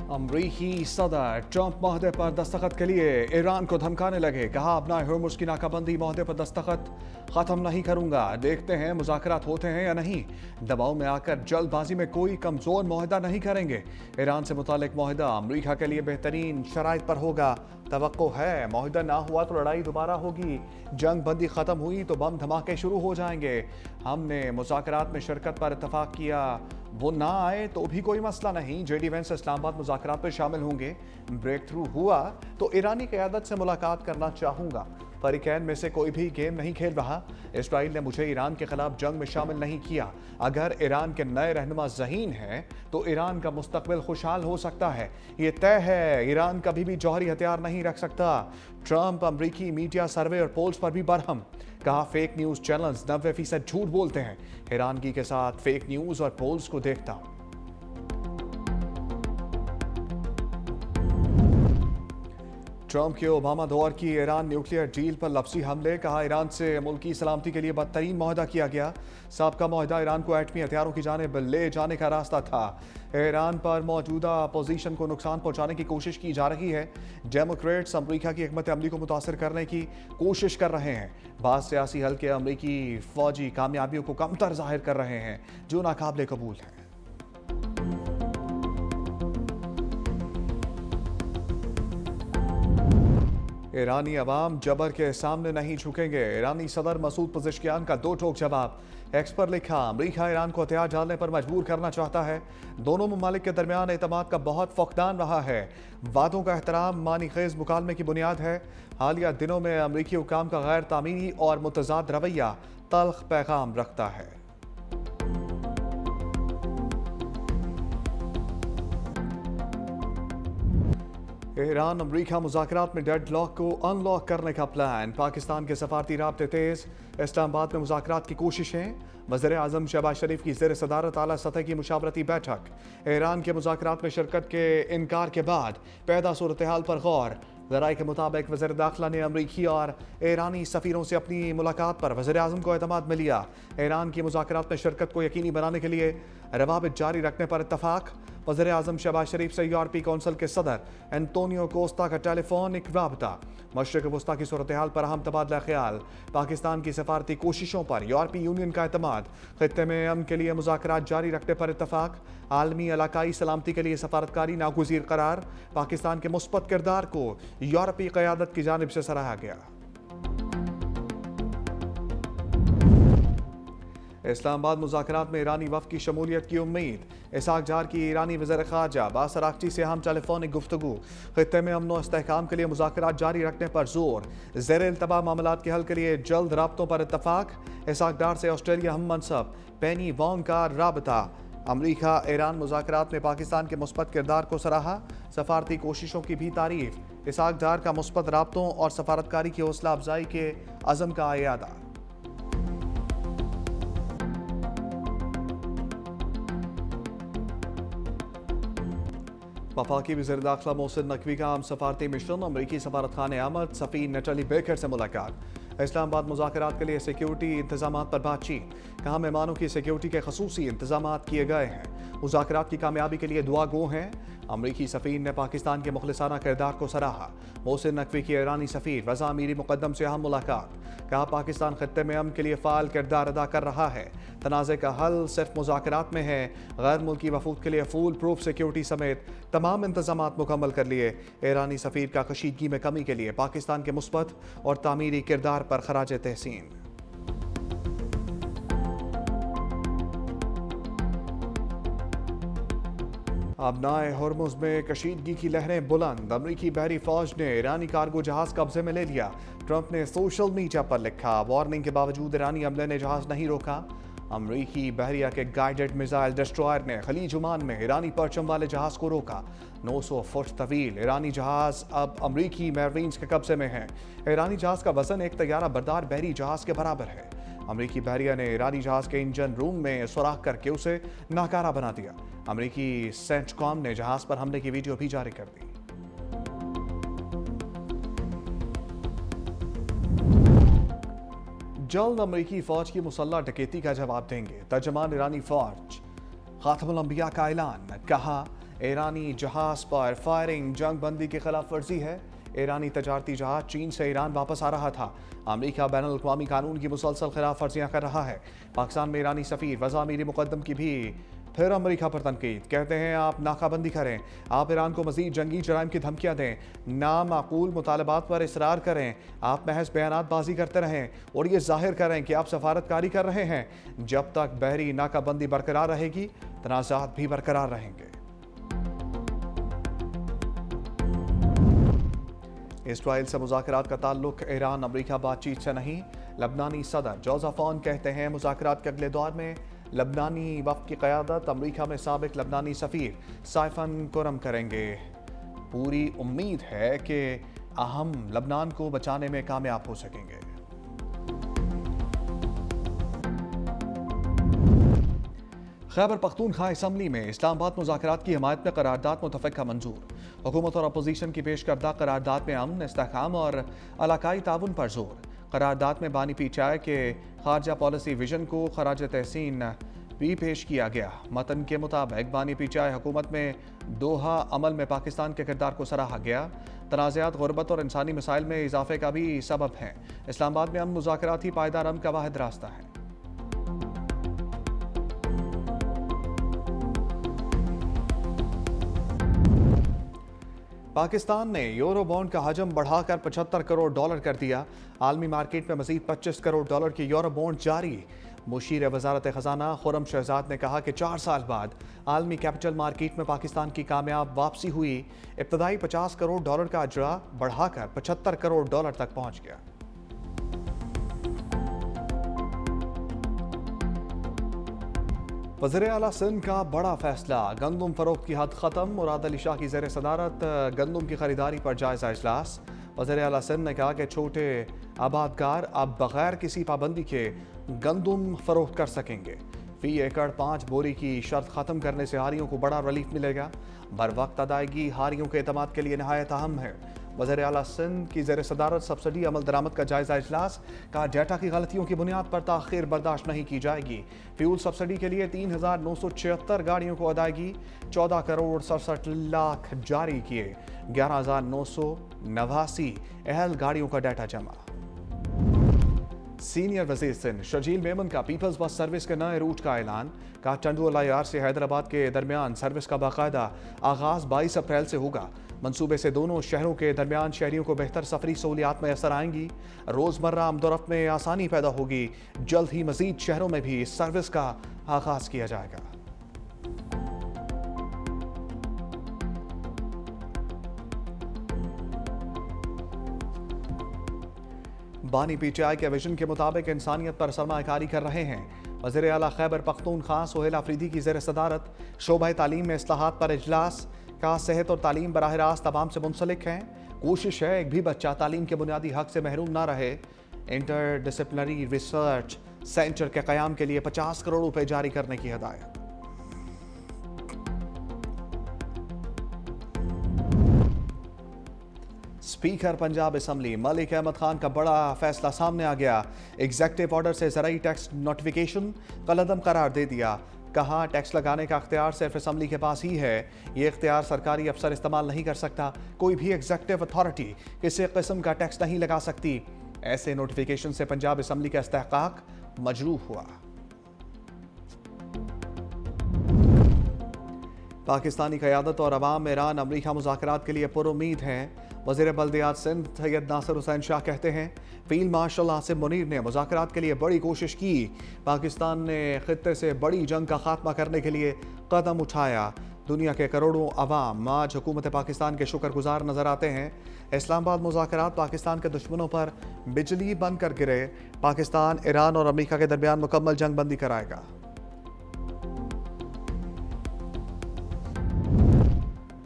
अमरीकी सदर ट्रंप माहदे पर दस्तखत के लिए ईरान को धमकाने लगे। कहा अपना हर्मुज़ की नाकाबंदी माहदे पर दस्तखत ख़त्म नहीं करूंगा, देखते हैं मुज़ाकरात होते हैं या नहीं। दबाव में आकर जल्दबाजी में कोई कमज़ोर माहदा नहीं करेंगे। ईरान से मुतालिक माहदा अमरीका के लिए बेहतरीन शराइत पर होगा। तवक्को है माहदा ना हुआ तो लड़ाई दोबारा होगी, जंग बंदी ख़त्म हुई तो बम धमाके शुरू हो जाएंगे। हमने मुज़ाकरात में शिरकत पर इत्तफाक किया, वो ना आए तो भी कोई मसला नहीं। जेडी वेंस इस्लामाबाद मुज़ाकरात में शामिल होंगे। ब्रेक थ्रू हुआ तो ईरानी क़यादत से मुलाकात करना चाहूँगा। फरीकैन में से कोई भी गेम नहीं खेल रहा। इसराइल ने मुझे ईरान के खिलाफ जंग में शामिल नहीं किया। अगर ईरान के नए रहनुमा ज़हीन हैं तो ईरान का मुस्तकबिल खुशहाल हो सकता है। ये तय है, ईरान कभी भी जौहरी हथियार नहीं रख सकता। ट्रंप अमरीकी मीडिया सर्वे और पोल्स पर भी बरहम। कहा फेक न्यूज़ चैनल्स 90% झूठ बोलते हैं। हैरानगी के साथ फेक न्यूज़ और पोल्स को देखता हूं। ट्रंप के ओबामा दौर की ईरान न्यूक्लियर डील पर लफ्ज़ी हमले। कहा ईरान से मुल्की सलामती के लिए बदतरीन माहदा किया गया। साबका माहदा ईरान को एटमी हथियारों की जानिब ले जाने का रास्ता था। ईरान पर मौजूदा अपोजिशन को नुकसान पहुंचाने की कोशिश की जा रही है। डेमोक्रेट्स अमरीका की हिकमत अमली को मुतासर करने की कोशिश कर रहे हैं। बाद सियासी हल के अमरीकी फौजी कामयाबियों को कमतर जाहिर कर रहे हैं जो नाकाबिले कबूल हैं। ईरानी अवाम जबर के सामने नहीं झुकेंगे। ईरानी सदर मसूद पज़ेश्कियान का दो टोक जवाब। एक्स पर लिखा अमरीका ईरान को हथियार डालने पर मजबूर करना चाहता है। दोनों ममालिक के दरमियान एतमाद का बहुत फकदान रहा है। वादों का एहतराम मानीखेज मुकालमे की बुनियाद है। हालिया दिनों में अमरीकी हुकाम का गैर तामीरी और मुतजाद रवैया तल्ख पैगाम रखता है। ईरान अमरीका मुज़ाकरात में डेडलॉक को अनलॉक करने का प्लान। पाकिस्तान के सफारती राब्ते तेज। इस्लामाबाद में मुज़ाकरात की कोशिशें। वज़ीर आज़म शहबाज शरीफ की ज़ेर सदारत आला सतह की मुशावरती बैठक। ईरान के मुज़ाकरात में शिरकत के इनकार के बाद पैदा सूरत हाल पर गौर। ज़राए के मुताबिक वज़ीर दाखिला ने अमरीकी और ईरानी सफ़ीरों से अपनी मुलाकात पर वज़ीर आज़म को एतमाद में लिया। ईरान की मुज़ाकरात में शिरकत को यकीनी बनाने के लिए रवाबित जारी रखने पर इत्तफाक। वज़ीर आज़म शहबाज शरीफ से यूरोपीय कौंसिल के सदर एंटोनियो कोस्टा का टेलीफोनिक राबता। मशरिक़ वस्ता की सूरत हाल पर अहम तबादला ख्याल। पाकिस्तान की सफारती कोशिशों पर यूरोपीय यूनियन का एतमाद। खित्ते में अमन के लिए मुज़ाकरात जारी रखने पर इत्तफाक। आलमी इलाकाई सलामती के लिए सफारतकारी नागुज़ीर करार। पाकिस्तान के मुस्बत किरदार को यूरोपीय क़यादत की जानिब से सराहा गया। इस्लामाबाद मुज़ाकरात में ईरानी वफ़द की शमूलियत की उम्मीद। इसहाक जार की ईरानी वज़ीर ख़ारजा अब्बास अराग़ची से हम टेलीफोनिक गुफ्तगू। खित्ते में अमन व इस्तेहकाम के लिए मुज़ाकरात जारी रखने पर जोर। ज़ेर इल्तवा मामलात के हल के लिए जल्द राब्तों पर इत्तफाक। इसहाक डार से ऑस्ट्रेलिया हम मनसब पेनी वोंग का राबता। अमरीका ईरान मुज़ाकरात में पाकिस्तान के मुस्बत किरदार को सराहा। सफारती कोशिशों की भी तारीफ। इसहाक डार का मुस्बत राब्तों और सफारतकारी की हौसला अफजाई के अज़म का इयादा। वफाकी वज़ीर दाखिला मोहसिन नकवी का हम सफारती मिशन। अमरीकी सफारत खाने आमद सफ़ीर नटली बेकर से मुलाकात। इस्लामाबाद मुज़ाकरात के लिए सिक्योरिटी इंतजाम पर बातचीत। कहा मेहमानों की सिक्योरिटी के खसूसी इंतजाम किए गए हैं। मुज़ाकरात की कामयाबी के लिए दुआ गो हैं। अमरीकी सफ़ीर ने पाकिस्तान के मुखलिसाना किरदार को सराहा। मोहसिन नकवी की ईरानी सफ़ीर रज़ा अमीरी मुक़द्दम से अहम मुलाकात। कहा पाकिस्तान खित्ते में अमन के लिए फ़ाल किरदार अदा कर रहा है। तनाज़े का हल सिर्फ मुज़ाकरात में है। गैर मुल्की वफूद के लिए फूल प्रूफ सिक्योरिटी समेत तमाम इंतजाम मुकम्मल कर लिए। ईरानी सफ़ीर का कशीदगी में कमी के लिए पाकिस्तान के मुस्बत और तामीरी किरदार पर खराज तहसीन। अबनाए हर्मुज़ में कशीदगी की लहरें बुलंद। अमरीकी बहरी फौज ने ईरानी कार्गो जहाज कब्जे में ले लिया। ट्रंप ने सोशल मीडिया पर लिखा वार्निंग के बावजूद ईरानी अमले ने जहाज नहीं रोका। अमरीकी बहरिया के गाइडेड मिसाइल डिस्ट्रॉयर ने खलीज ओमान में ईरानी परचम वाले जहाज को रोका। 900 फुट तवील ईरानी जहाज अब अमरीकी मैरीन्स के कब्जे में है। ईरानी जहाज का वजन एक तैयारा बरदार बहरी जहाज के बराबर है। अमरीकी बहरिया ने ईरानी जहाज के इंजन रूम में सुराख करके उसे नाकारा बना दिया। अमरीकी सेंटकॉम ने जहाज पर हमले की वीडियो भी जारी कर दी। जल्द अमरीकी फौज की मुसल्लह डकैती का जवाब देंगे। तर्जमान ईरानी फौज खातमुल अंबिया का ऐलान। कहा ایرانی جہاز پر فائرنگ جنگ بندی کی خلاف ورزی ہے۔ ایرانی تجارتی جہاز چین سے ایران واپس آ رہا تھا۔ امریکہ بین الاقوامی قانون کی مسلسل خلاف ورزیاں کر رہا ہے۔ پاکستان میں ایرانی سفیر وزا میری مقدم کی بھی پھر امریکہ پر تنقید۔ کہتے ہیں آپ ناکہ بندی کریں، آپ ایران کو مزید جنگی جرائم کی دھمکیاں دیں، نامعقول مطالبات پر اصرار کریں، آپ محض بیانات بازی کرتے رہیں اور یہ ظاہر کریں کہ آپ سفارتکاری کر رہے ہیں۔ جب تک بحری ناکہ بندی برقرار رہے گی، تنازعات بھی برقرار رہیں گے۔ اسرائیل سے مذاکرات کا تعلق ایران امریکہ بات چیت سے نہیں۔ لبنانی صدر جوزف اون کہتے ہیں مذاکرات کے اگلے دور میں لبنانی وفد کی قیادت امریکہ میں سابق لبنانی سفیر سائفن کرم کریں گے۔ پوری امید ہے کہ ہم لبنان کو بچانے میں کامیاب ہو سکیں گے۔ خیبر پختونخوا اسمبلی میں اسلام آباد مذاکرات کی حمایت میں قرارداد متفقہ منظور۔ حکومت اور اپوزیشن کی پیش کردہ قرارداد میں امن، استحکام اور علاقائی تعاون پر زور۔ قرارداد میں بانی پی چائے کے خارجہ پالیسی ویژن کو خراج تحسین بھی پیش کیا گیا۔ متن کے مطابق بانی پی چائے حکومت میں دوحہ عمل میں پاکستان کے کردار کو سراہا گیا۔ تنازعات غربت اور انسانی مسائل میں اضافے کا بھی سبب ہیں۔ اسلام آباد میں امن مذاکرات ہی پائیدار امن کا واحد راستہ ہے۔ پاکستان نے یورو بانڈ کا حجم بڑھا کر $75 کروڑ کر دیا۔ عالمی مارکیٹ میں مزید $25 کروڑ کے یورو بانڈ جاری۔ مشیر وزارت خزانہ خرم شہزاد نے کہا کہ 4 سال بعد عالمی کیپٹل مارکیٹ میں پاکستان کی کامیاب واپسی ہوئی۔ ابتدائی $50 کروڑ کا اجرا بڑھا کر $75 کروڑ تک پہنچ گیا۔ وزیر اعلیٰ سندھ کا بڑا فیصلہ، گندم فروخت کی حد ختم۔ مراد علی شاہ کی زیر صدارت گندم کی خریداری پر جائزہ اجلاس۔ وزیر اعلیٰ سندھ نے کہا کہ چھوٹے آبادکار اب بغیر کسی پابندی کے گندم فروخت کر سکیں گے۔ فی ایکڑ 5 بوری کی شرط ختم کرنے سے ہاریوں کو بڑا ریلیف ملے گا۔ بر وقت ادائیگی ہاریوں کے اعتماد کے لیے نہایت اہم ہے۔ وزیر اعلیٰ سندھ کی زیر صدارت سبسڈی عمل درآمد کا جائزہ اجلاس۔ کہا ڈیٹا کی غلطیوں کی بنیاد پر تاخیر برداشت نہیں کی جائے گی۔ فیول سبسڈی کے لیے 3,976 گاڑیوں کو ادائیگی، 14 کروڑ 67 لاکھ جاری کیے، 11,989 اہل گاڑیوں کا ڈیٹا جمع۔ سینئر وزیر سندھ شرجیل میمن کا پیپلز بس سروس کے نئے روٹ کا اعلان۔ کہا ٹنڈو LIR سے حیدرآباد کے درمیان سروس کا باقاعدہ آغاز 22 اپریل سے ہوگا۔ منصوبے سے دونوں شہروں کے درمیان شہریوں کو بہتر سفری سہولیات میسر آئیں گی، روزمرہ آمد و رفت میں آسانی پیدا ہوگی۔ جلد ہی مزید شہروں میں بھی اس سروس کا آغاز کیا جائے گا۔ بانی پی چائے کے ویژن کے مطابق انسانیت پر سرمایہ کاری کر رہے ہیں۔ وزیر اعلیٰ خیبر پختونخوا سہیل آفریدی کی زیر صدارت شعبہ تعلیم میں اصلاحات پر اجلاس۔ کا صحت اور تعلیم براہ راست عوام سے منسلک ہیں۔ کوشش ہے ایک بھی بچہ تعلیم کے بنیادی حق سے محروم نہ رہے۔ انٹر ڈسپلنری ریسرچ سینٹر کے قیام کے لیے $50 کروڑ جاری کرنے کی ہدایت۔ اسپیکر پنجاب اسمبلی ملک احمد خان کا بڑا فیصلہ سامنے آ گیا۔ ایگزیکٹو آرڈر سے زرعی ٹیکس نوٹیفیکیشن کالعدم قرار دے دیا۔ کہا ٹیکس لگانے کا اختیار صرف اسمبلی کے پاس ہی ہے، یہ اختیار سرکاری افسر استعمال نہیں کر سکتا۔ کوئی بھی ایگزیکٹو اتھارٹی کسی قسم کا ٹیکس نہیں لگا سکتی۔ ایسے نوٹیفیکیشن سے پنجاب اسمبلی کا استحقاق مجروح ہوا۔ پاکستانی قیادت اور عوام ایران امریکہ مذاکرات کے لیے پر امید ہیں۔ وزیر بلدیات سندھ سید ناصر حسین شاہ کہتے ہیں فیلڈ مارشل آصم منیر نے مذاکرات کے لیے بڑی کوشش کی۔ پاکستان نے خطے سے بڑی جنگ کا خاتمہ کرنے کے لیے قدم اٹھایا۔ دنیا کے کروڑوں عوام آج حکومت پاکستان کے شکر گزار نظر آتے ہیں۔ اسلام آباد مذاکرات پاکستان کے دشمنوں پر بجلی بن کر گرے۔ پاکستان ایران اور امریکہ کے درمیان مکمل جنگ بندی کرائے گا۔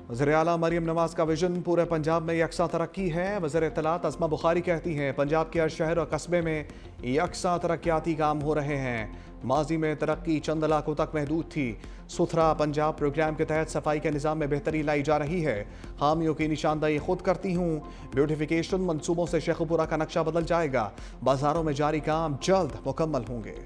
وزیر اعلیٰ مریم نواز کا ویژن پورے پنجاب میں یکساں ترقی ہے۔ وزیر اطلاعات عظمہ بخاری کہتی ہیں پنجاب کے ہر شہر اور قصبے میں یکساں ترقیاتی کام ہو رہے ہیں۔ ماضی میں ترقی چند علاقوں تک محدود تھی۔ ستھرا پنجاب پروگرام کے تحت صفائی کے نظام میں بہتری لائی جا رہی ہے۔ خامیوں کی نشاندہی خود کرتی ہوں۔ بیوٹیفیکیشن منصوبوں سے شیخوپورہ کا نقشہ بدل جائے گا۔ بازاروں میں جاری کام جلد مکمل ہوں گے۔